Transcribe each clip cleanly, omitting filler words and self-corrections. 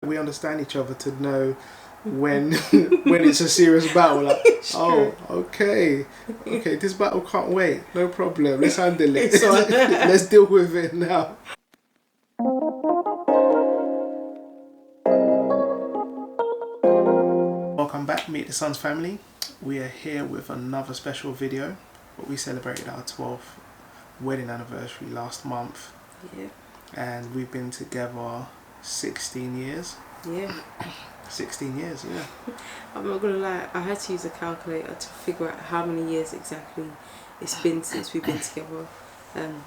We understand each other to know when when it's a serious battle. Like, oh, okay, this battle can't wait. No problem. Let's handle it. Let's deal with it now. Welcome back, Meet the Sons family. We are here with another special video. We celebrated our 12th wedding anniversary last month. Yeah. And we've been together 16 years. Yeah. 16 years, yeah. I'm not gonna lie, I had to use a calculator to figure out how many years exactly it's been since we've been together.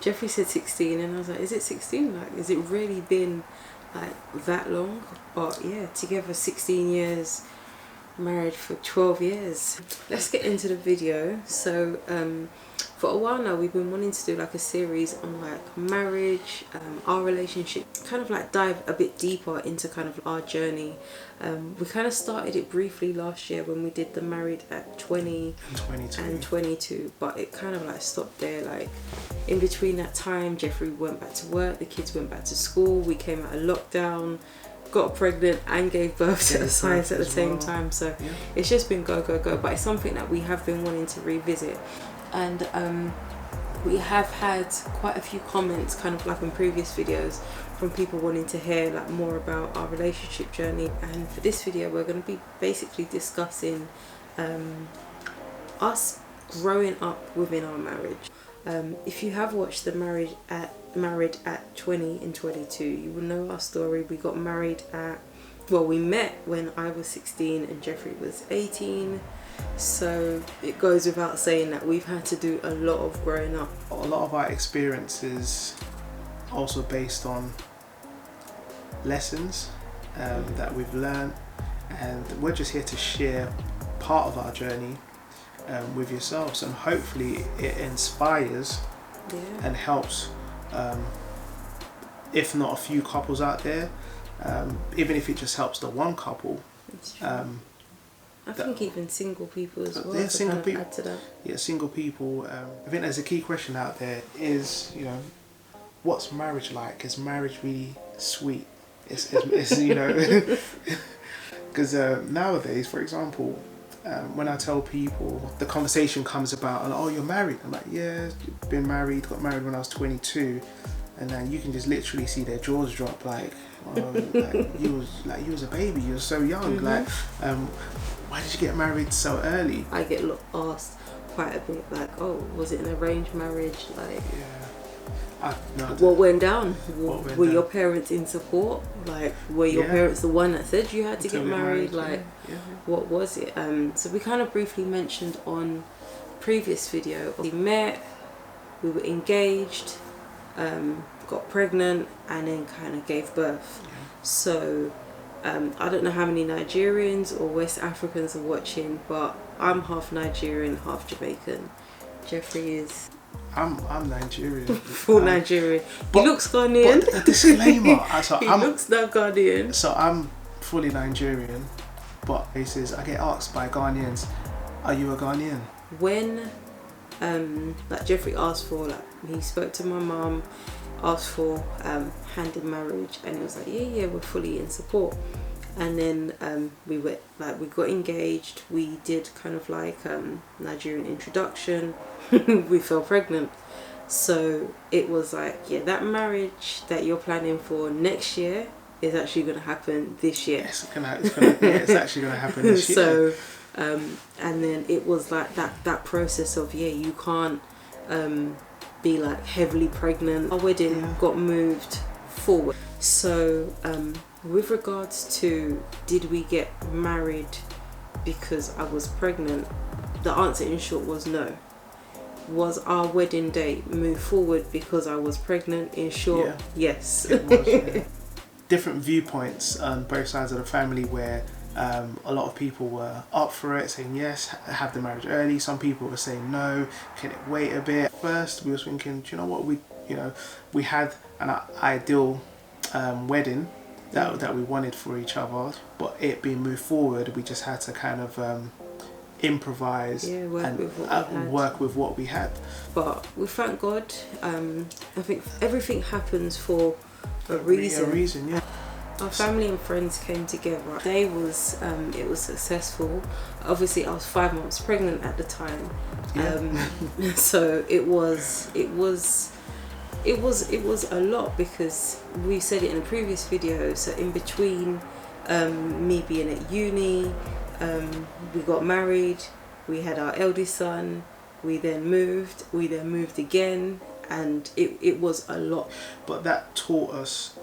Jeffrey said 16 and I was like, is it 16? Like, has it really been like that long? But yeah, together 16 years, married for 12 years. Let's get into the video. So for a while now we've been wanting to do like a series on like marriage, our relationship, kind of like dive a bit deeper into kind of our journey. We kind of started it briefly last year when we did the married at 20 and 22, but it kind of like stopped there. Like in between that time, Jeffrey went back to work, the kids went back to school, we came out of lockdown, got pregnant and gave birth to the science at the same time. So yeah, it's just been go, but it's something that we have been wanting to revisit. And we have had quite a few comments, kind of like in previous videos, from people wanting to hear like more about our relationship journey. And for this video we're going to be basically discussing us growing up within our marriage. If you have watched the Married at 20 and 22, you will know our story. We got married at, well, we met when I was 16 and Jeffrey was 18. So it goes without saying that we've had to do a lot of growing up. A lot of our experiences also based on lessons that we've learned, and we're just here to share part of our journey with yourselves, and hopefully it inspires and helps, if not a few couples out there, even if it just helps the one couple. I think even single people as well. Yeah, single people. Add to that. Yeah, single people. I think there's a key question out there is, you know, what's marriage like? Is marriage really sweet? It's you know, because nowadays, for example, when I tell people, the conversation comes about, oh, you're married. I'm like, yeah, been married, got married when I was 22, and then you can just literally see their jaws drop, like, oh, you was a baby, you were so young, like, why did you get married so early? I get asked quite a bit, like, oh, was it an arranged marriage? Like, what went down? Were your parents in support? Like, were your parents the one that said you had to get married? Like, what was it? So we kind of briefly mentioned on previous video, we met, we were engaged, got pregnant, and then kind of gave birth. So I don't know how many Nigerians or West Africans are watching, but I'm half Nigerian, half Jamaican. Jeffrey is... I'm Nigerian. Full Nigerian. He looks Ghanaian. But disclaimer. He looks now Ghanaian. So I'm fully Nigerian, but he says, I get asked by Ghanaians, are you a Ghanaian? When like Jeffrey asked for, like, he spoke to my mum, asked for hand in marriage, and it was like, yeah, we're fully in support. And then we got engaged, we did kind of like Nigerian introduction, we fell pregnant. So it was like, yeah, that marriage that you're planning for next year is actually going to happen this year. Yes, it's actually going to happen this year. So and then it was like that process of, you can't be like heavily pregnant. Our wedding got moved forward. So with regards to, did we get married because I was pregnant, the answer in short was no. Was our wedding date moved forward because I was pregnant? In short, yes. It was, different viewpoints on both sides of the family, where a lot of people were up for it, saying yes, have the marriage early. Some people were saying no, can it wait a bit? First we were thinking, do you know what, we had an ideal wedding that we wanted for each other, but it being moved forward, we just had to kind of improvise and work with what we had. But we thank God. I think everything happens for a reason. Our family and friends came together. Day was it was successful. Obviously, I was 5 months pregnant at the time, so it was a lot, because we said it in a previous video. So in between me being at uni, we got married, we had our eldest son, we then moved again, and it was a lot. But that taught us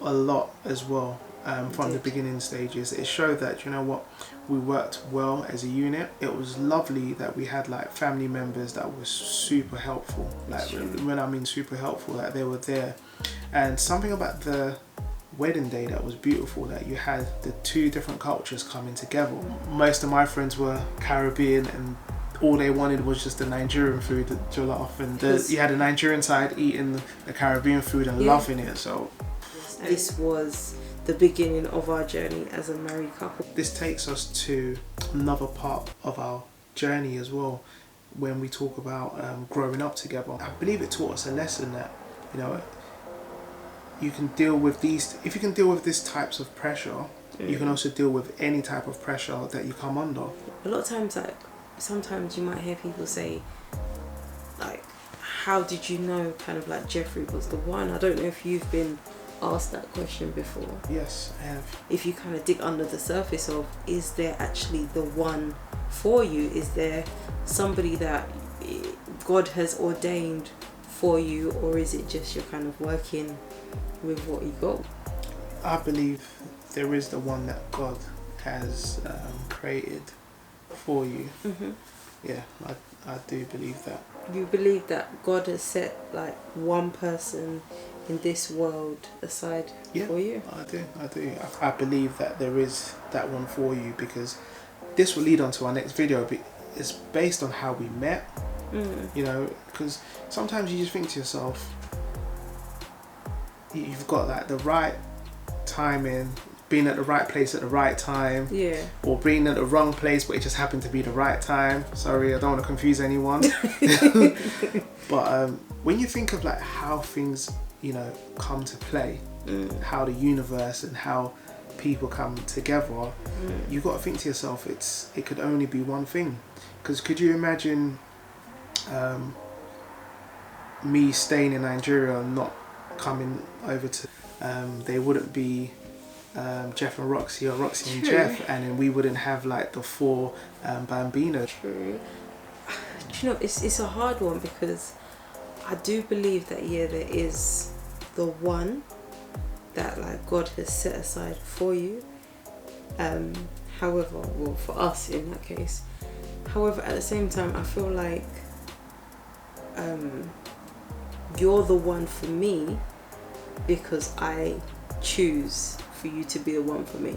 a lot as well. From the beginning stages, it showed that, you know what, we worked well as a unit. It was lovely that we had like family members that were super helpful. Like when I mean super helpful, that they were there. And something about the wedding day that was beautiful, that you had the two different cultures coming together. Most of my friends were Caribbean, and all they wanted was just the Nigerian food, the jollof, and you had the Nigerian side eating the Caribbean food and loving it. So this was the beginning of our journey as a married couple. This takes us to another part of our journey as well, when we talk about growing up together. I believe it taught us a lesson that, you know, you can deal with these. If you can deal with these types of pressure, you can also deal with any type of pressure that you come under. A lot of times, like, sometimes you might hear people say, like, how did you know, kind of like, Jeffrey was the one? I don't know if you've been asked that question before. Yes, I have. If you kind of dig under the surface of, is there actually the one for you? Is there somebody that God has ordained for you, or is it just you're kind of working with what you got? I believe there is the one that God has created for you. Yeah, I do believe that. You believe that God has set like one person in this world aside for you? I do. I believe that there is that one for you, because this will lead on to our next video. But it's based on how we met. You know, because sometimes you just think to yourself, you've got like the right timing, being at the right place at the right time, or being at the wrong place but it just happened to be the right time. Sorry, I don't want to confuse anyone. But when you think of like how things, you know, come to play, how the universe and how people come together, you've got to think to yourself, it could only be one thing. Because could you imagine me staying in Nigeria and not coming over to they wouldn't be Jeff and Roxy, or Roxy and Jeff, and then we wouldn't have like the 4 Bambinos. True. Do you know, it's a hard one, because I do believe that there is the one that like God has set aside for you. However, well, for us in that case. However, at the same time, I feel like you're the one for me because I choose for you to be the one for me.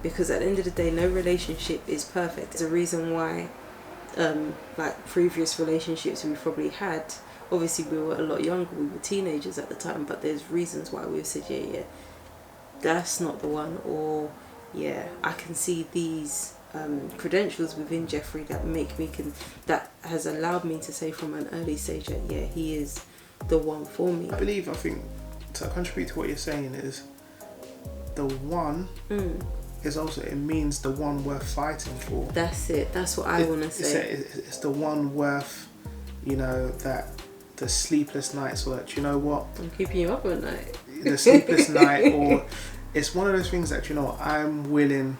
Because at the end of the day, no relationship is perfect. There's a reason why like previous relationships we probably had, obviously we were a lot younger, we were teenagers at the time, but there's reasons why we've said yeah that's not the one, or I can see these credentials within Jeffrey that that has allowed me to say from an early stage that he is the one for me. I think to contribute to what you're saying is the one is also, it means the one worth fighting for. That's it. That's what I want to say. It's the one worth, you know, that the sleepless nights work. You know what? I'm keeping you up at night. The sleepless night, or it's one of those things that, you know, I'm willing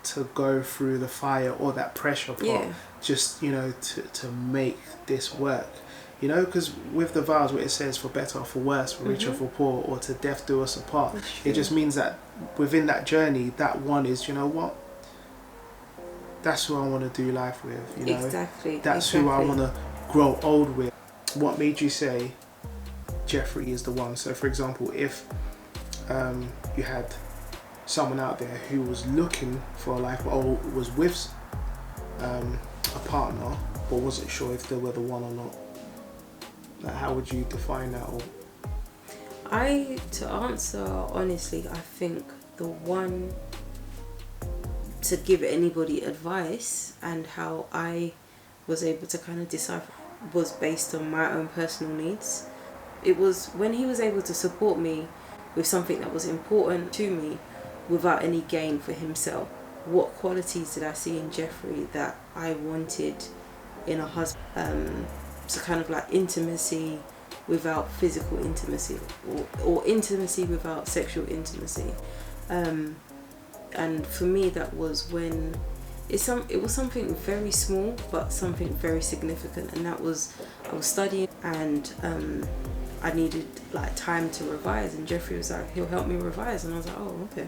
to go through the fire or that pressure pot, just, you know, to make this work. You know, because with the vows, where it says for better or for worse, for rich or for poor, or to death do us apart, it just means that within that journey, that one is, you know what, that's who I want to do life with, you know. Exactly. That's who I want to grow old with. What made you say Jeffrey is the one? So for example, if you had someone out there who was looking for a life, or was with a partner but wasn't sure if they were the one or not, like, how would you define that? Or to answer honestly, I think the one to give anybody advice and how I was able to kind of decipher was based on my own personal needs. It was when he was able to support me with something that was important to me without any gain for himself. What qualities did I see in Jeffrey that I wanted in a husband? So kind of like intimacy without physical intimacy, or intimacy without sexual intimacy. And for me, that was when it was something very small but something very significant, and that was, I was studying, and I needed like time to revise, and Jeffrey was like, he'll help me revise, and I was like, oh, okay,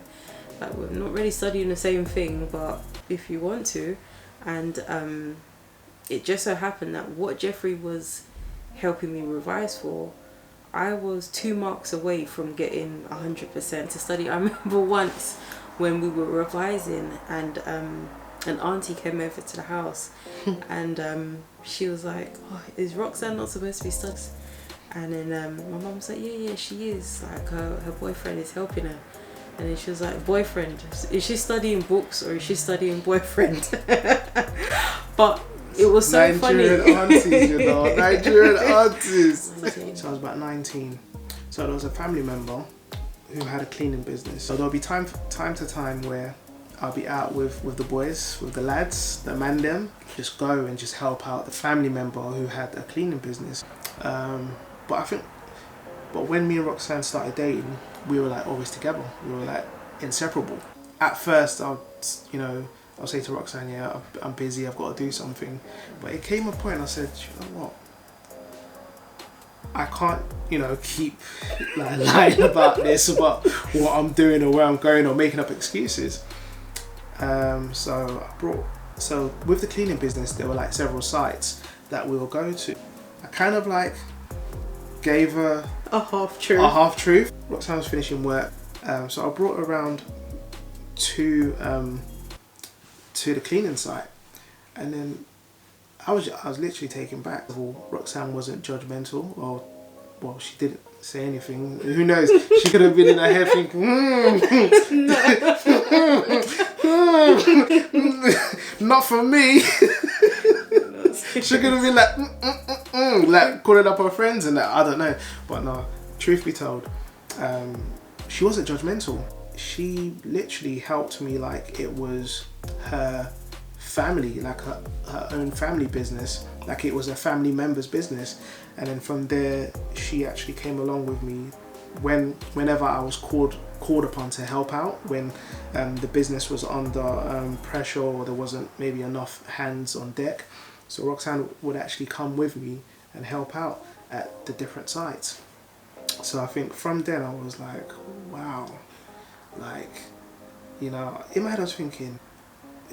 like we're not really studying the same thing, but if you want to. And it just so happened that what Jeffrey was helping me revise for, I was 2 marks away from getting 100% to study. I remember once when we were revising, and an auntie came over to the house, and she was like, oh, is Roxanne not supposed to be studying? And then my mum was like, yeah, she is, like her boyfriend is helping her. And then she was like, boyfriend, is she studying books or is she studying boyfriend? But it was so Nigerian funny. aunties, you know, Nigerian aunties. So I was about 19. So there was a family member who had a cleaning business. So there'll be time to time where I'll be out with the boys, with the lads, the man them, just go and just help out the family member who had a cleaning business. But when me and Roxanne started dating, we were like always together. We were like inseparable. At first, I'll say to Roxanne, yeah, I'm busy, I've got to do something. But it came a point I said, you know what? I can't, keep like lying about this, about what I'm doing or where I'm going, or making up excuses. So with the cleaning business, there were like several sites that we will go to. I kind of like gave her A half truth. Roxanne was finishing work, so I brought her around to the cleaning site, and then I was literally taken back. Roxanne wasn't judgmental, or well, she didn't say anything. Who knows? She could have been in her head thinking, not for me. She could have been like, like calling up her friends and that. I don't know, but no. Truth be told, she wasn't judgmental. She literally helped me like it was her family, like her own family business, like it was a family member's business. And then from there, she actually came along with me whenever I was called upon to help out, when the business was under pressure, or there wasn't maybe enough hands on deck. So Roxanne would actually come with me and help out at the different sites. So I think from then I was like, wow, like, in my head I was thinking,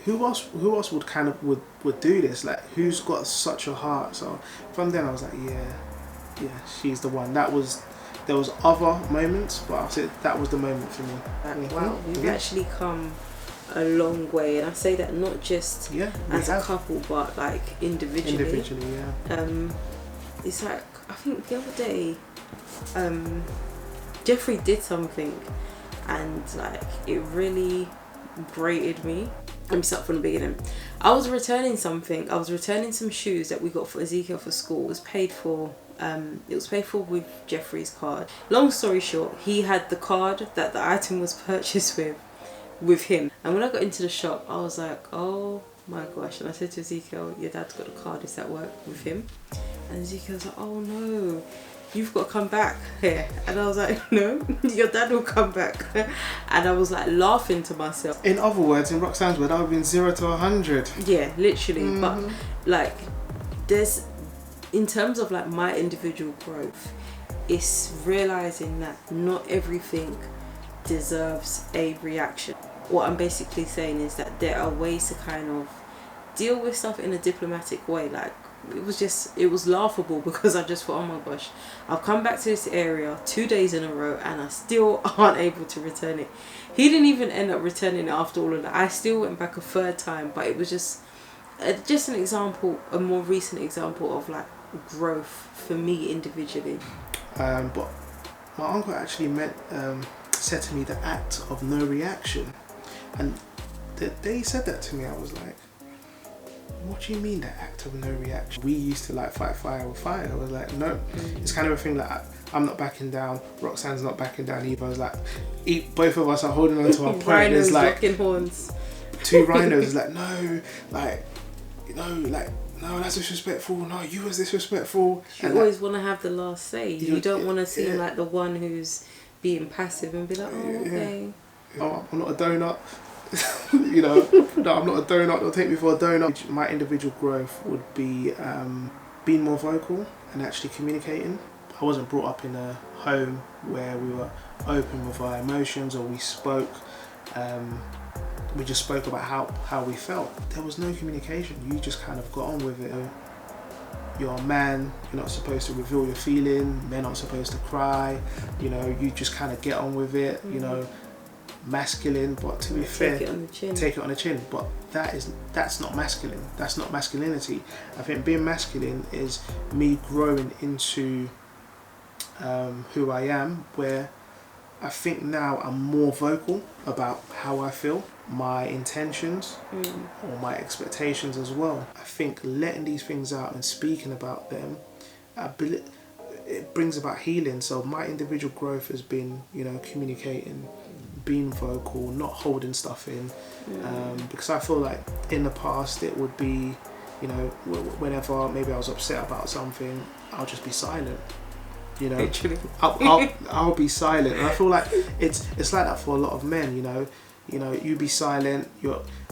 who else would kind of would do this? Like, who's got such a heart? So from then I was like, yeah, she's the one. There was other moments, but I said that was the moment for me. Wow, we've actually come a long way, and I say that not just as a couple, but like individually. It's like, I think the other day, Jeffrey did something, and like it really grated me. Let me start from the beginning. I was returning something. I was returning some shoes that we got for Ezekiel for school. It was paid for. It was paid for with Jeffrey's card. Long story short, he had the card that the item was purchased with him. And when I got into the shop, I was like, oh my gosh. And I said to Ezekiel, your dad's got a card, does that work with him? And Ezekiel was like, oh no, you've got to come back here. And I was like, no, your dad will come back. And I was like laughing to myself. In other words, in Roxanne's word, that would have been 0 to 100. Yeah, literally. But like, there's, in terms of like my individual growth, it's realizing that not everything deserves a reaction. What I'm basically saying is that there are ways to kind of deal with stuff in a diplomatic way. Like, it was laughable, because I just thought, oh my gosh, I've come back to this area 2 days in a row and I still aren't able to return it. He didn't even end up returning it after all of that. I still went back a third time, but it was just an example, a more recent example of like growth for me individually. But my uncle actually said to me the act of no reaction, and the day he said that to me, I was like, what do you mean the act of no reaction? We used to like fight fire with fire. I was like, no. It's kind of a thing that I'm not backing down. Roxanne's not backing down either. It's like, both of us are holding on to our point. Rhinos It's like locking horns. two rhinos. Like no, like no, that's disrespectful. No, you was disrespectful. You and always want to have the last say. You don't want to seem like the one who's being passive and be like, oh, okay. Oh, I'm not a donut. No, I'm not a donut. They'll take me for a donut. My individual growth would be being more vocal and actually communicating. I wasn't brought up in a home where we were open with our emotions, or we spoke. We just spoke about how we felt. There was no communication. You just kind of got on with it. You're a man. You're not supposed to reveal your feeling. Men aren't supposed to cry. You just kind of get on with it. Masculine, but to be fair, take it on the chin. Take it on the chin. But that's not masculine. That's not masculinity. I think being masculine is me growing into who I am, where I think now I'm more vocal about how I feel, my intentions, or my expectations as well. I think letting these things out and speaking about them, it brings about healing. So my individual growth has been, communicating, being vocal, not holding stuff in, because I feel like in the past it would be, whenever maybe I was upset about something, I'll just be silent. Literally. I'll be silent, and I feel like it's like that for a lot of men. You be silent.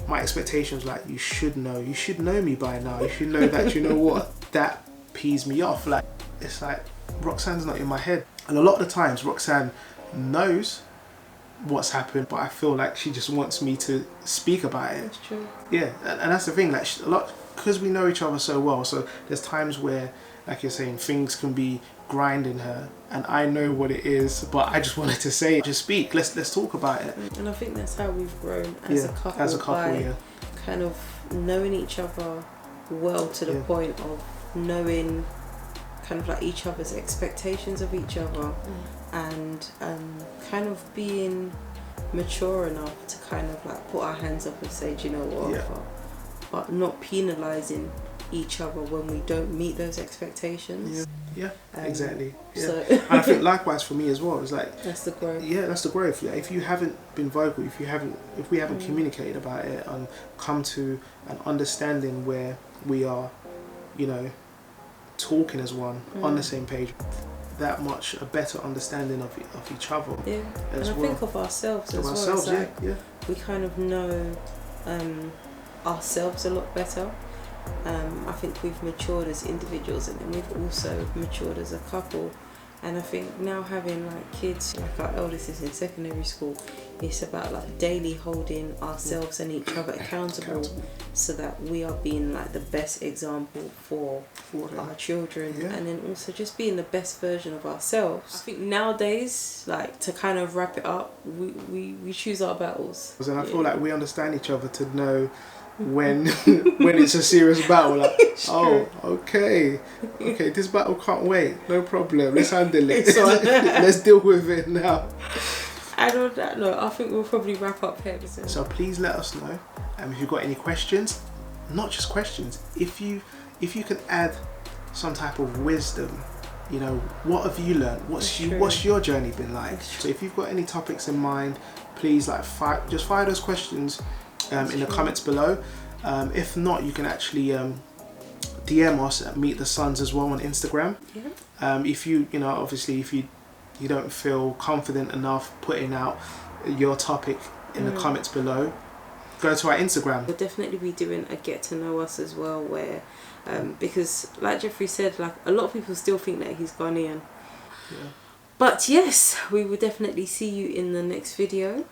My expectations, like, you should know me by now. You should know that. You know what, that pees me off. Like, it's like Roxanne's not in my head, and a lot of the times Roxanne knows what's happened, but I feel like she just wants me to speak about it. That's true. Yeah, and that's the thing. Like, a lot, because we know each other so well. So there's times where, like you're saying, things can be grinding her, and I know what it is, but I just wanted to say it. Just speak. Let's talk about it. And I think that's how we've grown as a couple. By kind of knowing each other well, to the point of knowing kind of like each other's expectations of each other, and kind of being mature enough to kind of like put our hands up and say, do you know what, but not penalising each other when we don't meet those expectations. Exactly. So and I think likewise for me as well. It's like, that's the growth. That's the growth. Yeah, if you haven't been vocal, if we haven't communicated about it and come to an understanding where we are, talking as one, on the same page, that much a better understanding of each other. Yeah, and I think of ourselves as well. Ourselves, we kind of know ourselves a lot better. I think we've matured as individuals, and then we've also matured as a couple. And I think now having like kids, like our eldest is in secondary school, it's about like daily holding ourselves and each other accountable, so that we are being like the best example for our children, and then also just being the best version of ourselves. I think nowadays, like, to kind of wrap it up, we choose our battles. And I feel like we understand each other to know when it's a serious battle, like, okay, this battle can't wait, no problem, let's handle it. Let's deal with it now. And on that note, I think we'll probably wrap up here. So please let us know if you've got any questions, not just questions, if you can add some type of wisdom, what have you learned, what's your journey been like. So if you've got any topics in mind, please just fire those questions in the comments below. If not, you can actually DM us at Meet the Sons as well on Instagram. If you obviously if you don't feel confident enough putting out your topic in the comments below, go to our Instagram. We'll definitely be doing a get to know us as well, where because like Jeffrey said, like, a lot of people still think that he's Ghanaian. But yes, we will definitely see you in the next video.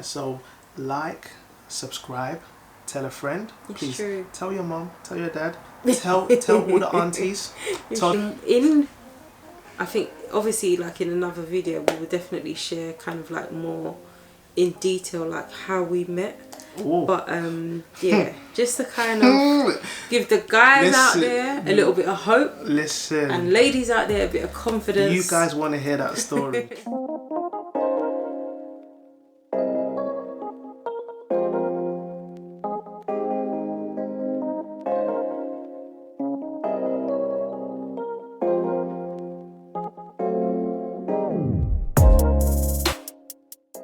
So like, subscribe, tell a friend. Please tell your mom, tell your dad, tell all the aunties. I think obviously, like, in another video we will definitely share kind of like more in detail, like how we met. But just to kind of give the guys out there a little bit of hope, and ladies out there a bit of confidence. You guys want to hear that story.